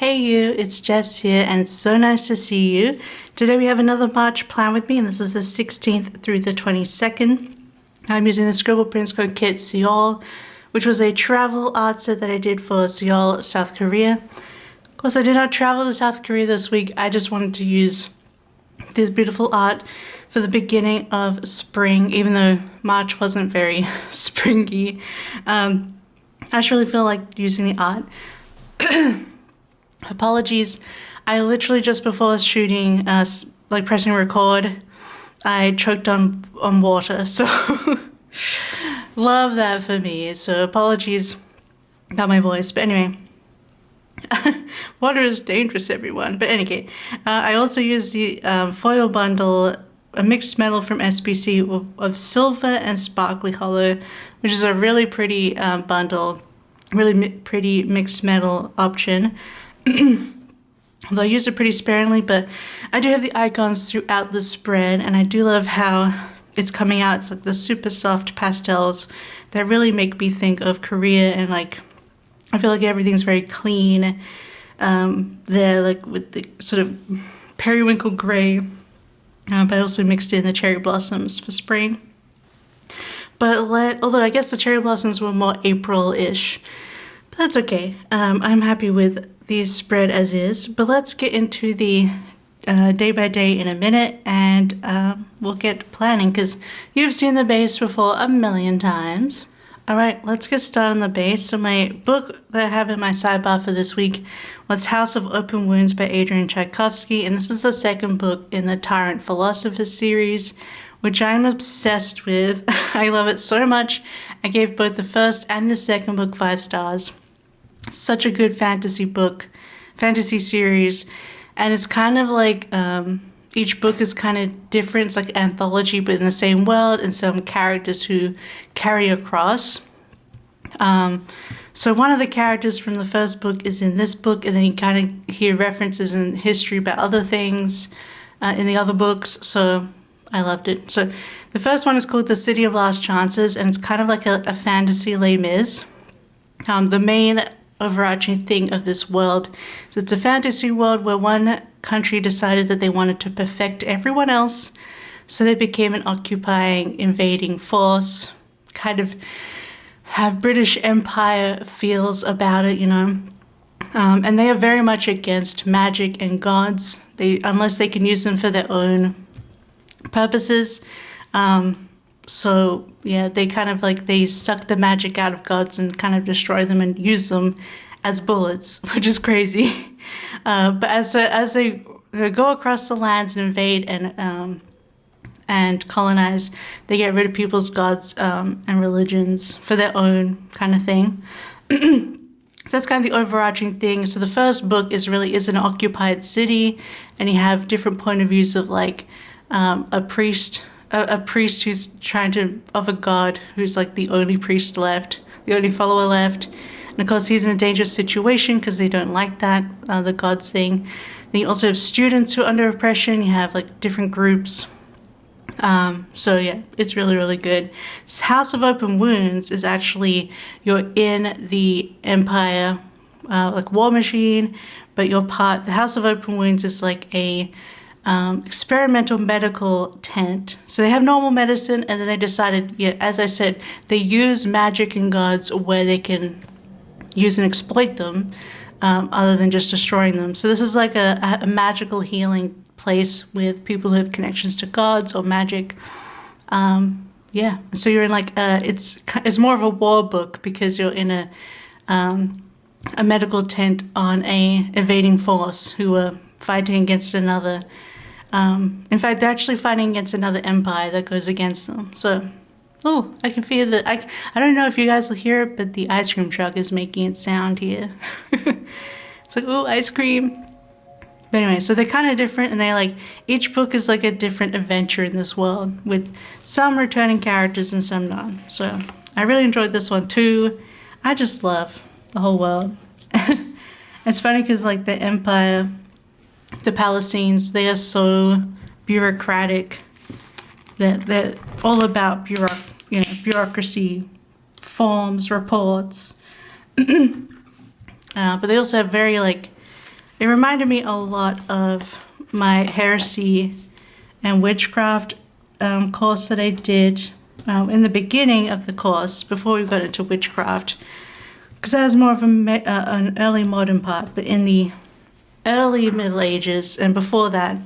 Hey you, it's Jess here and it's so nice to see you. Today we have another March plan with me and this is the 16th through the 22nd. I'm using the Scribble Prints Co kit Seoul, which was a travel art set that I did for Seoul, South Korea. Of course I did not travel to South Korea this week, I just wanted to use this beautiful art for the beginning of spring, even though March wasn't very springy. I just really feel like using the art. Apologies, I literally just before shooting, like pressing record, I choked on water, so love that for me, so apologies about my voice, but anyway, water is dangerous everyone, but anyway, I also used the foil bundle, a mixed metal from SPC of silver and sparkly hollow, which is a really pretty bundle, really pretty mixed metal option. Although I use it pretty sparingly, but I do have the icons throughout the spread, and I do love how it's coming out. It's like the super soft pastels that really make me think of Korea, and like I feel like everything's very clean there, like with the sort of periwinkle gray, but I also mixed in the cherry blossoms for spring. But although I guess the cherry blossoms were more April-ish, but that's okay. I'm happy with the spread as is, but let's get into the day by day in a minute, and we'll get planning because you've seen the base before a million times. Alright, let's get started on the base. So my book that I have in my sidebar for this week was House of Open Wounds by Adrian Tchaikovsky, and this is the second book in the Tyrant Philosopher series, which I'm obsessed with. I love it so much. I gave both the first and the second book 5 stars. Such a good fantasy series, and it's kind of like each book is kind of different. It's like anthology, but in the same world, and some characters who carry across. So one of the characters from the first book is in this book, and then you kind of hear references in history about other things in the other books. So I loved it. So the first one is called The City of Last Chances, and it's kind of like a fantasy Les Mis. The main overarching thing of this world is it's a fantasy world where one country decided that they wanted to perfect everyone else, so they became an occupying, invading force, kind of have British Empire feels about it, you know. And they are very much against magic and gods, unless they can use them for their own purposes. So yeah, they kind of like, they suck the magic out of gods and kind of destroy them and use them as bullets, which is crazy. But as they go across the lands and invade and colonize, they get rid of people's gods and religions for their own kind of thing. So that's kind of the overarching thing. So the first book is an occupied city, and you have different point of views of like a priest who's of a god who's like the only priest left, the only follower left. And of course he's in a dangerous situation because they don't like that, the gods thing. Then you also have students who are under oppression. You have like different groups. So yeah, it's really, really good. House of Open Wounds is actually, you're in the Empire, like war machine, but the House of Open Wounds is like a experimental medical tent. So they have normal medicine, and then they decided, yeah, as I said, they use magic and gods where they can use and exploit them, other than just destroying them. So this is like a magical healing place with people who have connections to gods or magic. Yeah, so you're in like it's more of a war book because you're in a medical tent on a invading force who are fighting against another. In fact, they're actually fighting against another empire that goes against them. So, oh, I can feel that. I don't know if you guys will hear it, but the ice cream truck is making its sound here. It's like, oh, ice cream. But anyway, so they're kind of different, and each book is like a different adventure in this world, with some returning characters and some not. So I really enjoyed this one too. I just love the whole world. It's funny because like the empire, the Palestinians, they are so bureaucratic. They're all about bureaucracy, forms, reports. But they also have very It reminded me a lot of my heresy and witchcraft course that I did in the beginning of the course before we got into witchcraft, because that was more of an early modern part. But in the early Middle Ages and before that,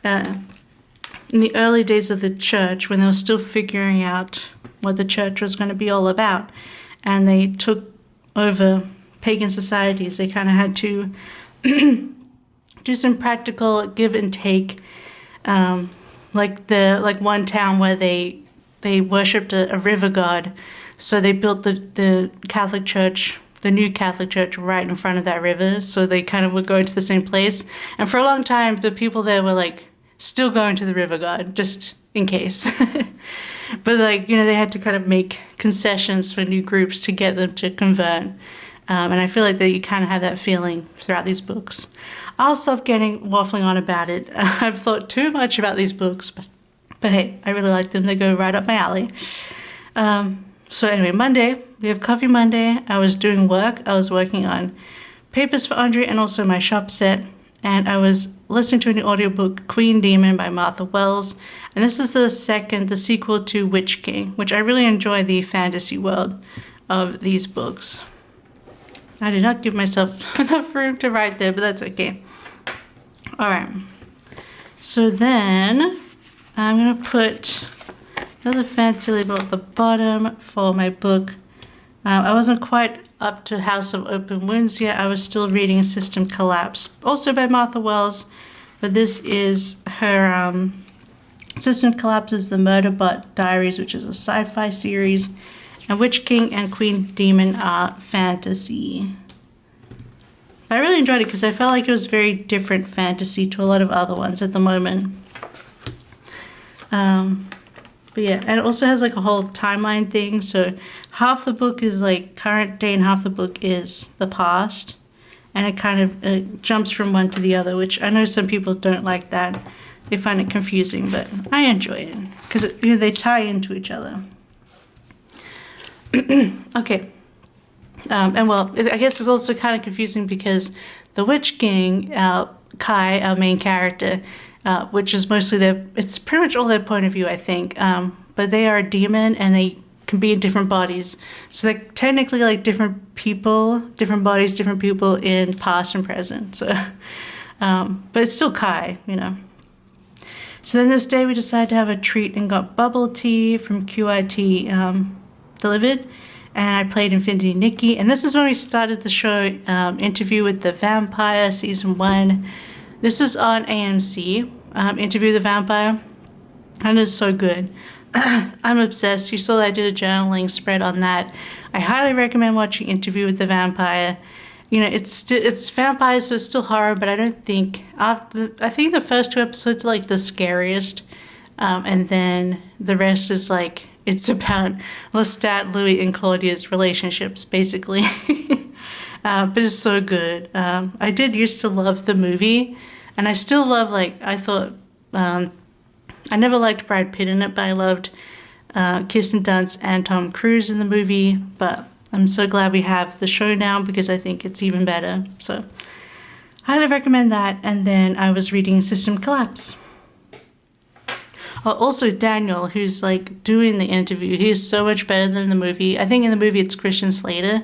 in the early days of the church, when they were still figuring out what the church was going to be all about, and they took over pagan societies, they kind of had to do some practical give and take. Like one town where they worshipped a river god, so they built the Catholic Church, the new Catholic Church, right in front of that river, so they kind of would go to the same place. And for a long time, the people there were like still going to the river god, just in case. But like, you know, they had to kind of make concessions for new groups to get them to convert. And I feel like that you kind of have that feeling throughout these books. I'll stop waffling on about it. I've thought too much about these books, but hey, I really like them. They go right up my alley. So anyway, Monday, we have Coffee Monday. I was doing work. I was working on papers for Andre and also my shop set. And I was listening to an audiobook, Queen Demon by Martha Wells. And this is the sequel to Witch King, which I really enjoy the fantasy world of these books. I did not give myself enough room to write there, but that's okay. All right. So then I'm going to put another fancy label at the bottom for my book. I wasn't quite up to House of Open Wounds yet. I was still reading System Collapse, also by Martha Wells, but this is her System Collapse is the Murderbot Diaries, which is a sci-fi series, and Witch King and Queen Demon are fantasy. I really enjoyed it because I felt like it was very different fantasy to a lot of other ones at the moment. But yeah, and it also has like a whole timeline thing, so half the book is like current day and half the book is the past, and it kind of jumps from one to the other, which I know some people don't like that. They find it confusing, but I enjoy it because you know, they tie into each other. Okay. And well, I guess it's also kind of confusing because the Witch King, Kai, our main character, which is mostly it's pretty much all their point of view, I think. But they are a demon and they can be in different bodies. So they're technically like different people, different bodies, different people in past and present. So, but it's still Kai, you know. So then this day we decided to have a treat and got bubble tea from QIT delivered. And I played Infinity Nikki. And this is when we started the show, Interview with the Vampire, Season 1. This is on AMC, Interview with the Vampire. And it's so good. I'm obsessed. You saw that I did a journaling spread on that. I highly recommend watching Interview with the Vampire. You know, it's vampires, so it's still horror, but I don't think... I think the first 2 episodes are like the scariest. And then the rest is like... It's about Lestat, Louis, and Claudia's relationships, basically. But it's so good. I did used to love the movie, and I still love, like, I thought, I never liked Brad Pitt in it, but I loved Kirsten Dunst and Tom Cruise in the movie, but I'm so glad we have the show now because I think it's even better. So, highly recommend that. And then I was reading System Collapse. Also Daniel, who's like doing the interview, he's so much better than the movie. I think in the movie it's Christian Slater,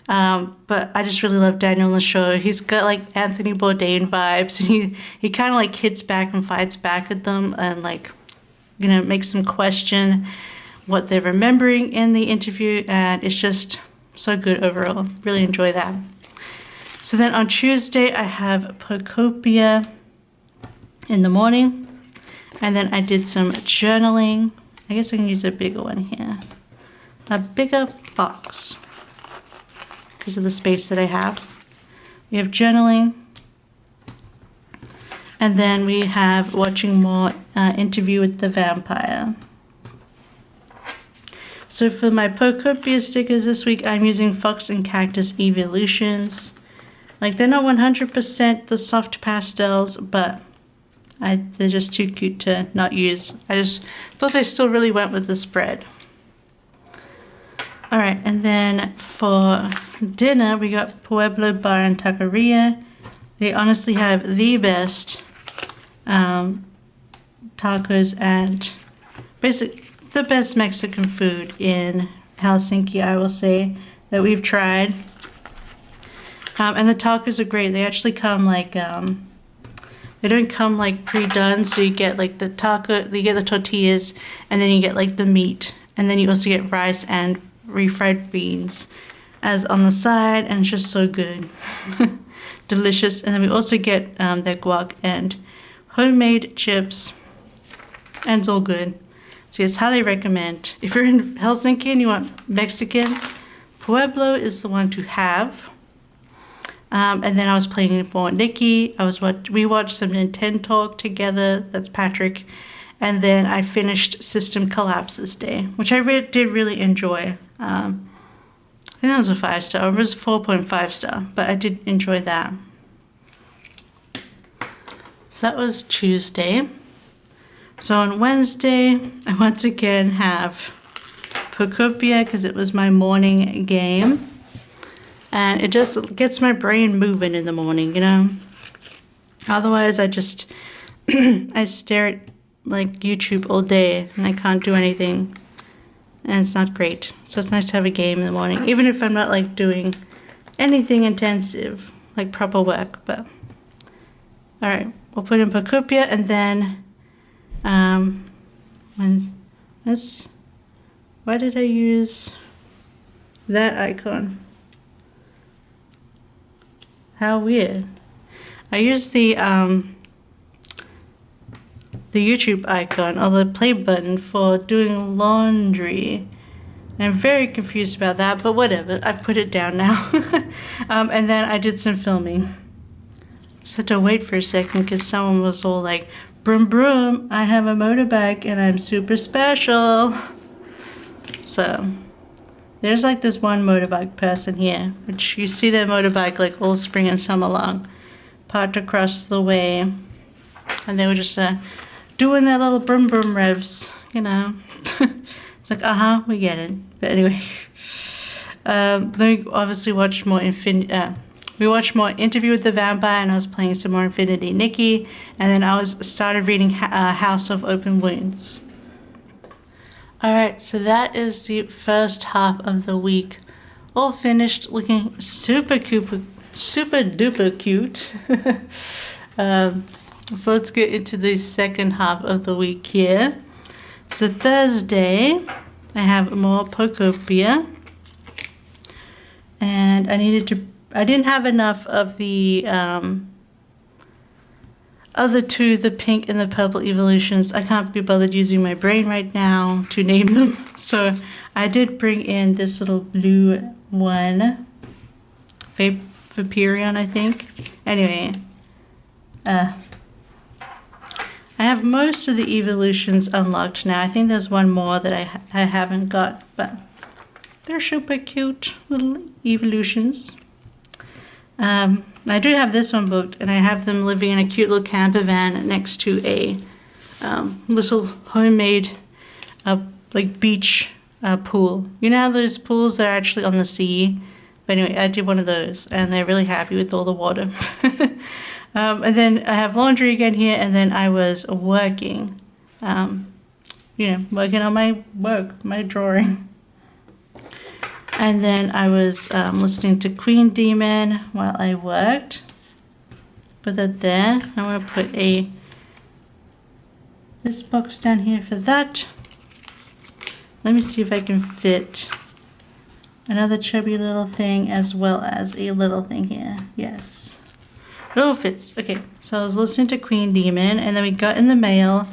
but I just really love Daniel in the show. He's got like Anthony Bourdain vibes, and he kind of like hits back and fights back at them, and like, you know, makes them question what they're remembering in the interview, and it's just so good overall. Really enjoy that. So then on Tuesday I have Pocopia in the morning. And then I did some journaling. I guess I can use a bigger one here. A bigger box because of the space that I have. We have journaling. And then we have watching more Interview with the Vampire. So for my Pocopia stickers this week, I'm using Fox and Cactus Evolutions. Like, they're not 100% the soft pastels, but... they're just too cute to not use. I just thought they still really went with the spread. Alright, and then for dinner we got Pueblo Bar and Taqueria They honestly have the best tacos and basically the best Mexican food in Helsinki, I will say, that we've tried. And the tacos are great. They actually come like, they don't come like pre-done, so you get like the taco, you get the tortillas, and then you get like the meat. And then you also get rice and refried beans as on the side, and it's just so good. Delicious. And then we also get their guac and homemade chips, and it's all good. So yes, highly recommend. If you're in Helsinki and you want Mexican, Pueblo is the one to have. And then I was playing more Nikki. We watched some Nintendo Talk together. That's Patrick. And then I finished System Collapse this day, which I did really enjoy. I think that was a 5-star. It was 4.5 star, but I did enjoy that. So that was Tuesday. So on Wednesday, I once again have PaperKay because it was my morning game. And it just gets my brain moving in the morning, you know? Otherwise, I just, I stare at like YouTube all day and I can't do anything. And it's not great. So it's nice to have a game in the morning, even if I'm not like doing anything intensive, like proper work. But all right, we'll put in PaperKay, and then why did I use that icon? How weird. I used the YouTube icon or the play button for doing laundry. And I'm very confused about that, but whatever. I put it down now. And then I did some filming. Just had to wait for a second because someone was all like, "Broom broom, I have a motorbike and I'm super special." So there's like this one motorbike person here, which you see their motorbike like all spring and summer long, parked across the way. And they were just doing their little broom broom revs, you know. It's like, we get it. But anyway, then we obviously watched more we watched more Interview with the Vampire, and I was playing some more Infinity Nikki, and then started reading House of Open Wounds. Alright, so that is the first half of the week. All finished, looking super duper cute. So let's get into the second half of the week here. So Thursday, I have more PaperKay. And I didn't have enough of the other two, the pink and the purple evolutions. I can't be bothered using my brain right now to name them. So I did bring in this little blue one. Vaporeon, I think. Anyway. I have most of the evolutions unlocked now. I think there's one more that I haven't got. But they're super cute little evolutions. I do have this one booked, and I have them living in a cute little camper van next to a little homemade like beach pool. You know how those pools that are actually on the sea? But anyway, I did one of those, and they're really happy with all the water. And then I have laundry again here, and then I was working, working on my drawing. And then I was listening to Queen Demon while I worked. Put that there. I'm going to put this box down here for that. Let me see if I can fit another chubby little thing as well as a little thing here. Yes. It all fits. Okay, so I was listening to Queen Demon, and then we got in the mail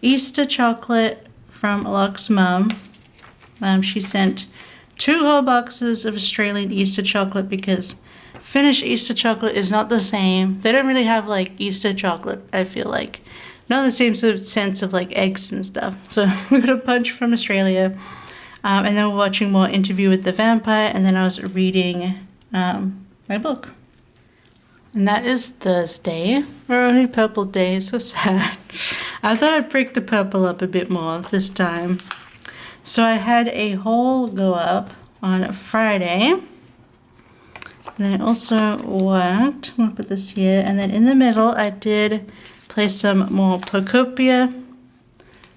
Easter chocolate from Locke's mum. She sent 2 whole boxes of Australian Easter chocolate because Finnish Easter chocolate is not the same. They don't really have like Easter chocolate, I feel like. Not the same sort of sense of like eggs and stuff. So we got a bunch from Australia. And then we're watching more Interview with the Vampire, and then I was reading my book. And that is Thursday. We're only purple day, so sad. I thought I'd break the purple up a bit more this time. So I had a haul go up on Friday. And then I also worked, I'm going to put this here, and then in the middle I did place some more Pocopia.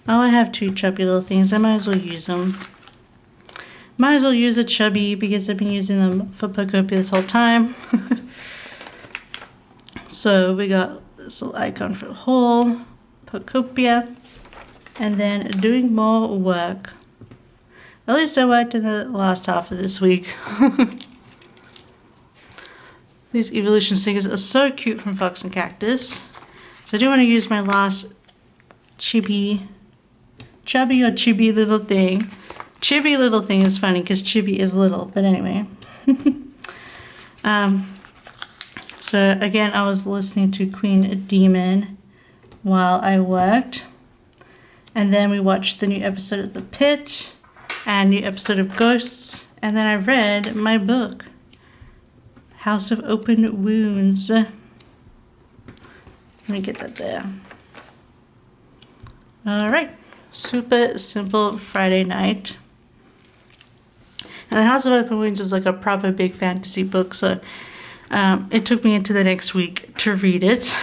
Oh, I have two chubby little things, I might as well use them. Might as well use a chubby because I've been using them for Pocopia this whole time. So we got this little icon for haul, Pocopia, and then doing more work. At least I worked in the last half of this week. These evolution stickers are so cute from Fox and Cactus. So I do want to use my last chubby or chibi little thing. Chibi little thing is funny because chibi is little, but anyway. So again, I was listening to Queen Demon while I worked. And then we watched the new episode of The Pit and new episode of Ghosts. And then I read my book, House of Open Wounds. Let me get that there. Alright, super simple Friday night. And House of Open Wounds is like a proper big fantasy book, so it took me into the next week to read it.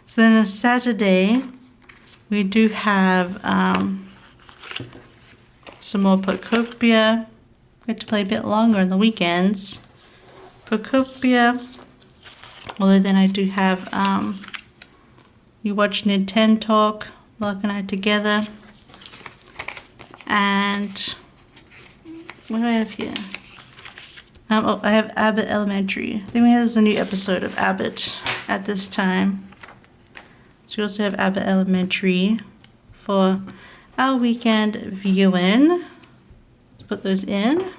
So then on Saturday, we do have some more Pocopia. We get to play a bit longer on the weekends. Pocopia. Although then I do have, you watch Nintendo Talk, Lark and I together. And what do I have here? Oh, I have Abbott Elementary. I think we have a new episode of Abbott at this time. So we also have Abbott Elementary for our weekend viewing. Let's put those in.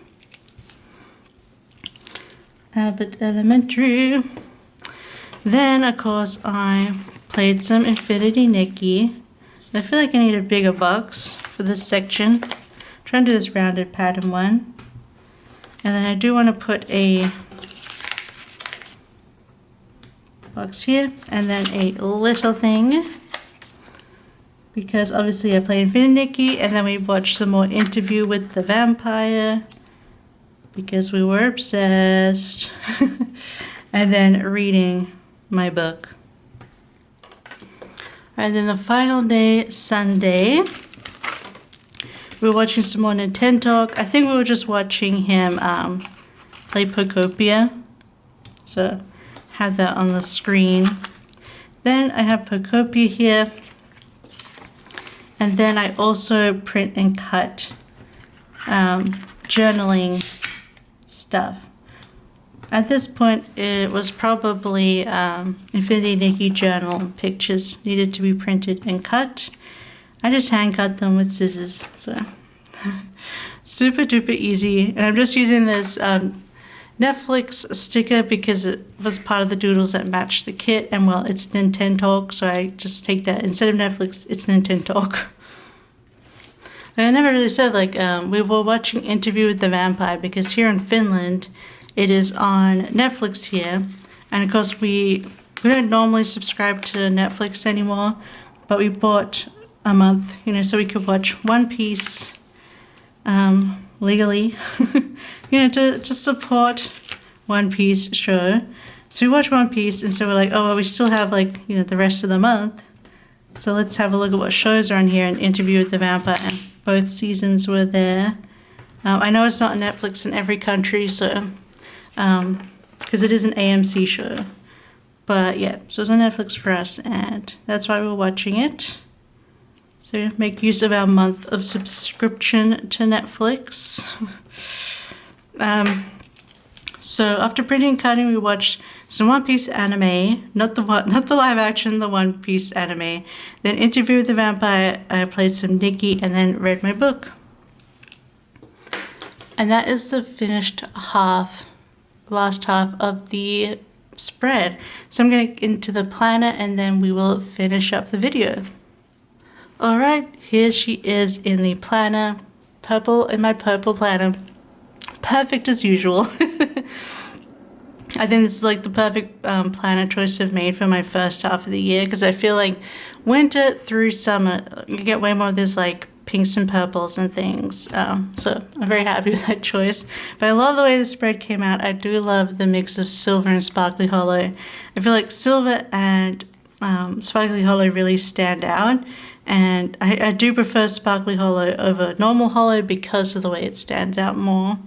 Abbott Elementary. Then, of course, I played some Infinity Nikki. I feel like I need a bigger box for this section. I'm trying to do this rounded pattern one. And then I do want to put a box here and then a little thing. Because obviously I play Infinity Nikki and then we watched some more Interview with the Vampire. Because we were obsessed. And then reading my book. And then the final day, Sunday, we were watching some more Nintendo Talk. I think we were just watching him play Pocopia. So, had that on the screen. Then I have Pocopia here. And then I also print and cut journaling stuff. At this point, it was probably Infinity Nikki journal pictures needed to be printed and cut. I just hand cut them with scissors, so super duper easy. And I'm just using this Netflix sticker because it was part of the doodles that matched the kit, and well, it's Nintendo Talk, so I just take that. Instead of Netflix, it's Nintendo Talk. I never really said, like, we were watching Interview with the Vampire because here in Finland, it is on Netflix here, and of course we don't normally subscribe to Netflix anymore, but we bought a month, you know, so we could watch One Piece legally, you know, to support One Piece show. So we watch One Piece, and so we're like, oh, well, we still have, like, you know, the rest of the month, so let's have a look at what shows are on here and Interview with the Vampire, and both seasons were there. I know it's not on Netflix in every country, so because it is an AMC show, but yeah, so it's on Netflix for us, and that's why we're watching it. So make use of our month of subscription to Netflix. So after printing and cutting, we watched some One Piece anime, not the live action, the One Piece anime. Then Interview with the Vampire. I played some Nikki, and then read my book. And that is the finished last half of the spread. So I'm going to get into the planner and then we will finish up the video. Alright, here she is in the planner. Purple in my purple planner. Perfect as usual. I think this is like the perfect planner choice I've made for my first half of the year because I feel like winter through summer, you get way more of this like pinks and purples and things. So I'm very happy with that choice. But I love the way the spread came out. I do love the mix of silver and sparkly hollow. I feel like silver and sparkly hollow really stand out. And I do prefer sparkly hollow over normal hollow because of the way it stands out more.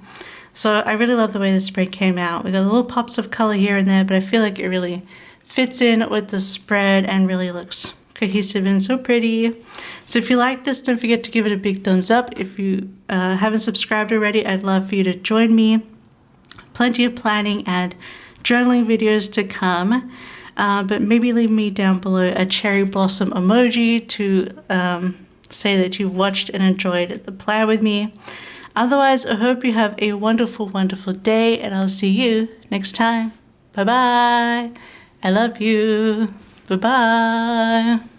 So I really love the way the spread came out. We got little pops of color here and there, but I feel like it really fits in with the spread and really looks cohesive and so pretty. So if you like this, don't forget to give it a big thumbs up. If you haven't subscribed already, I'd love for you to join me. Plenty of planning and journaling videos to come. But maybe leave me down below a cherry blossom emoji to say that you watched and enjoyed the plan with me. Otherwise, I hope you have a wonderful, wonderful day, and I'll see you next time. Bye-bye. I love you. Bye-bye.